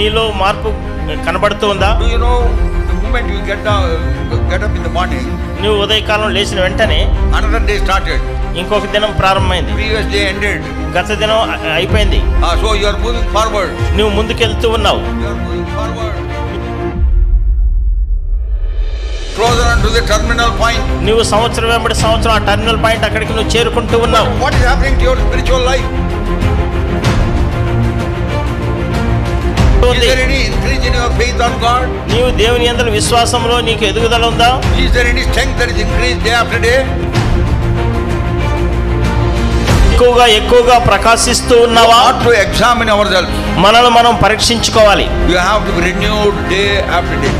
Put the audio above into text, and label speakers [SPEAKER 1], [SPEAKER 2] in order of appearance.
[SPEAKER 1] నీలో మార్పు కనబడుతూ ఉందా?
[SPEAKER 2] Do you know the moment you get up in the morning,
[SPEAKER 1] నువ్వు ఉదయకాలం లేచిన వెంటనే
[SPEAKER 2] another day started.
[SPEAKER 1] ఇంకొక దినం ప్రారంభమైంది.
[SPEAKER 2] Previous day ended.
[SPEAKER 1] గత దినం అయిపోయింది.
[SPEAKER 2] So you are moving forward.
[SPEAKER 1] నువ్వు ముందుకెళ్తూ ఉన్నావు.
[SPEAKER 2] You are moving forward. Closer unto the terminal point.
[SPEAKER 1] నువ్వు సంవత్సరం వెంబడి సంవత్సరం ఆ టర్మినల్ పాయింట్ అక్కడికి నువ్వు చేరుకుంటూ ఉన్నావు.
[SPEAKER 2] What is happening to your spiritual life? Is there any increase in your faith on God?
[SPEAKER 1] నీవు దేవుని యందు విశ్వాసంలో నీకు ఎదుగుదల ఉందా?
[SPEAKER 2] Is there any strength that is increased day after day?
[SPEAKER 1] ఎక్కువగా ప్రకాశిస్తూ ఉన్నావా?
[SPEAKER 2] Ought to examine ourselves.
[SPEAKER 1] మనల్ని మనం పరీక్షించుకోవాలి.
[SPEAKER 2] You have to be renewed day after day.